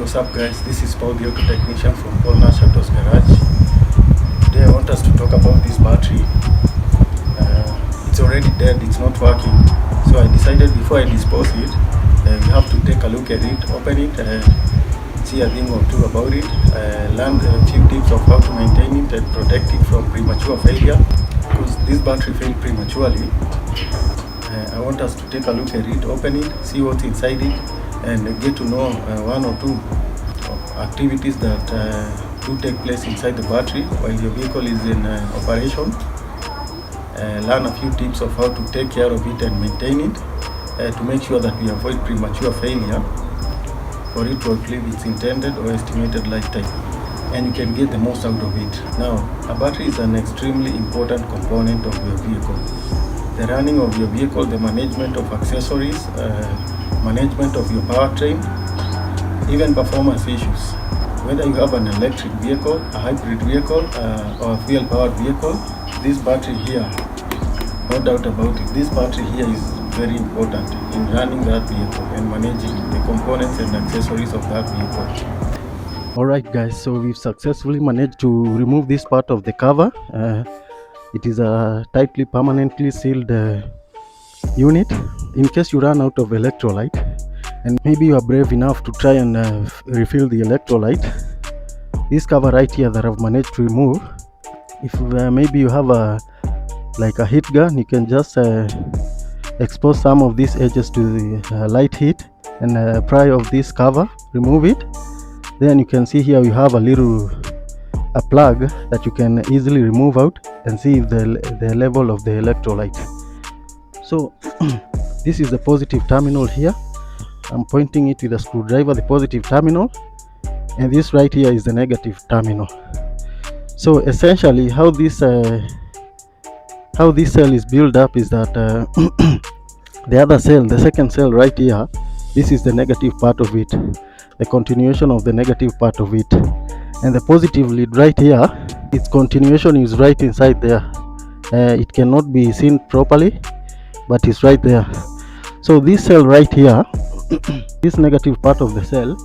What's up guys, this is Paul, the auto technician from Paul Nashatos Garage. Today I want us to talk about this battery. It's already dead, it's not working. So I decided before I dispose it, you have to take a look at it, open it, see a thing or two about it, learn a few tips of how to maintain it and protect it from premature failure. Because this battery failed prematurely. I want us to take a look at it, open it, see what's inside it, and get to know one or two activities that do take place inside the battery while your vehicle is in operation. Learn a few tips of how to take care of it and maintain it to make sure that we avoid premature failure for it to outlive its intended or estimated lifetime, and you can get the most out of it. Now, a battery is an extremely important component of your vehicle. The running of your vehicle, the management of accessories, management of your powertrain, even performance issues. Whether you have an electric vehicle, a hybrid vehicle, or a fuel-powered vehicle, this battery here, no doubt about it, this battery here is very important in running that vehicle and managing the components and accessories of that vehicle. Alright guys, so we've successfully managed to remove this part of the cover. It is a tightly permanently sealed unit. In case you run out of electrolyte and maybe you are brave enough to try and refill the electrolyte, this cover right here that I've managed to remove, if maybe you have a heat gun, you can just expose some of these edges to the light heat and pry off this cover, remove it. Then you can see here we have a plug that you can easily remove out and see the level of the electrolyte. So this is the positive terminal here. I'm pointing it with a screwdriver, the positive terminal, and this right here is the negative terminal. So essentially how this cell is built up is that the other cell, the second cell right here, this is the negative part of it, the continuation of the negative part of it, and the positive lead right here, its continuation is right inside there. It cannot be seen properly, but it's right there. So this cell right here, this negative part of the cell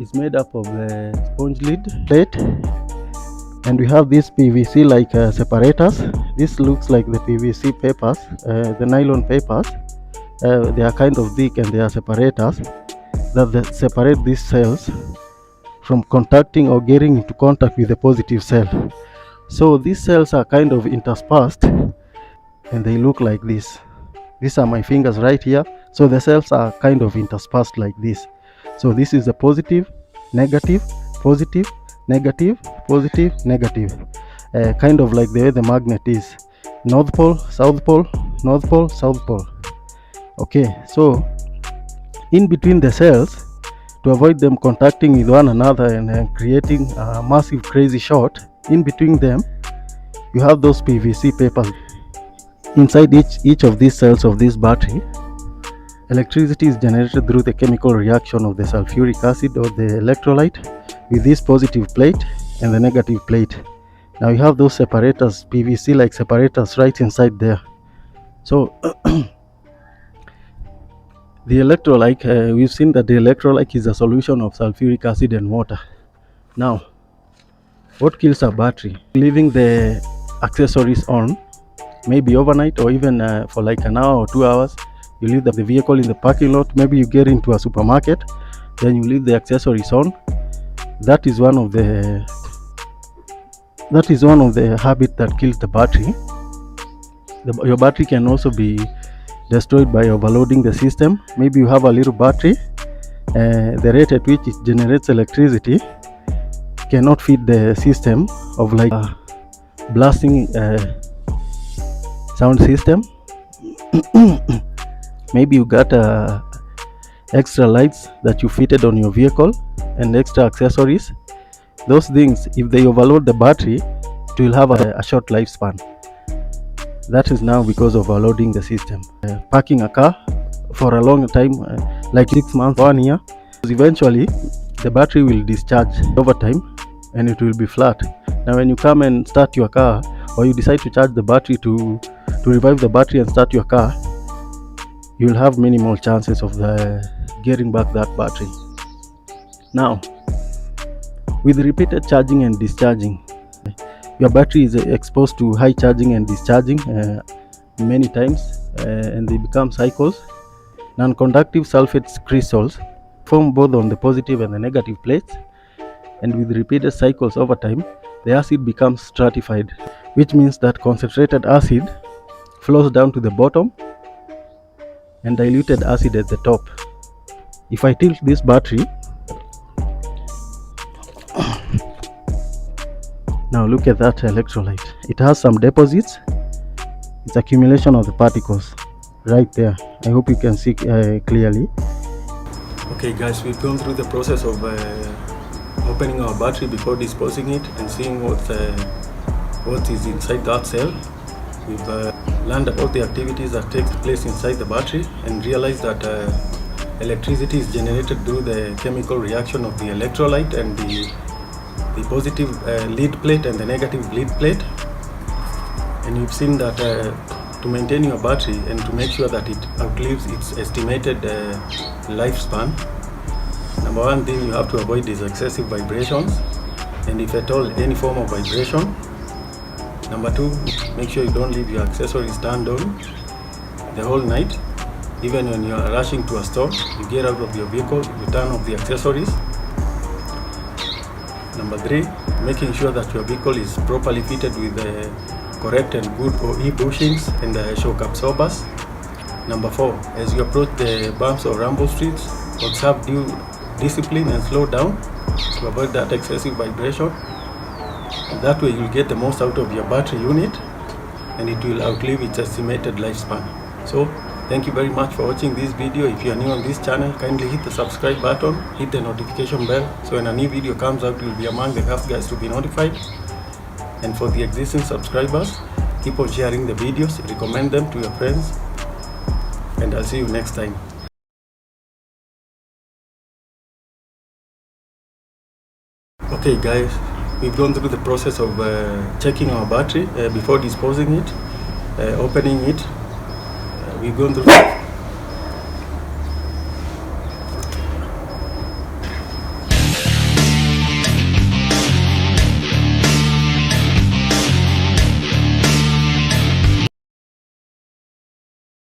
is made up of a sponge lid plate, and we have this PVC separators. This looks like the PVC papers, the nylon papers. They are kind of thick and they are separators that separate these cells from contacting or getting into contact with the positive cell. So these cells are kind of interspersed and they look like this. These are my fingers right here. So the cells are kind of interspersed like this. So this is the positive, negative, positive, negative, positive, negative. Kind of like the way the magnet is. North pole, south pole, north pole, south pole. Okay, so in between the cells, to avoid them contacting with one another and creating a massive crazy short, in between them you have those PVC papers. Inside each of these cells of this battery, electricity is generated through the chemical reaction of the sulfuric acid or the electrolyte with this positive plate and the negative plate. Now you have those separators, PVC like separators right inside there. So the electrolyte, we've seen that the electrolyte is a solution of sulfuric acid and water. Now, what kills a battery? Leaving the accessories on, maybe overnight or even for like an hour or 2 hours. You leave the vehicle in the parking lot. Maybe you get into a supermarket, then you leave the accessories on. That is one of the habits that kills the battery. Your battery can also be destroyed by overloading the system. Maybe you have a little battery, the rate at which it generates electricity cannot feed the system of like a blasting sound system. Maybe you got extra lights that you fitted on your vehicle and extra accessories. Those things, if they overload the battery, it will have a short lifespan. That is now because of overloading the system. Parking a car for a long time, like 6 months, 1 year, eventually the battery will discharge over time and it will be flat. Now when you come and start your car, or you decide to charge the battery to revive the battery and start your car, you will have minimal chances of getting back that battery. Now With repeated charging and discharging, your battery is exposed to high charging and discharging many times, and they become cycles. Non-conductive sulfate crystals form both on the positive and the negative plates, and with repeated cycles over time, the acid becomes stratified, which means that concentrated acid flows down to the bottom and diluted acid at the top. If I tilt this battery, now look at that electrolyte. It has some deposits. It's accumulation of the particles right there. I hope you can see clearly. Okay guys, we've gone through the process of opening our battery before disposing it and seeing what is inside that cell. We've learned about the activities that take place inside the battery and realized that electricity is generated through the chemical reaction of the electrolyte and the positive lead plate and the negative lead plate. And you've seen that to maintain your battery and to make sure that it outlives its estimated lifespan, number one thing you have to avoid is excessive vibrations, and if at all any form of vibration. Number two, make sure you don't leave your accessories turned on the whole night. Even when you are rushing to a store, you get out of your vehicle, you turn off the accessories. Number three, making sure that your vehicle is properly fitted with the correct and good OE bushings and shock absorbers. Number four, as you approach the bumps or rumble streets, observe due discipline and slow down to avoid that excessive vibration. That way you'll get the most out of your battery unit and it will outlive its estimated lifespan. So thank you very much for watching this video. If you are new on this channel, kindly hit the subscribe button, hit the notification bell, so when a new video comes out, you'll be among the first guys to be notified. And for the existing subscribers, keep on sharing the videos, recommend them to your friends, and I'll see you next time. Okay guys, we've gone through the process of checking our battery before disposing it, opening it. We've gone through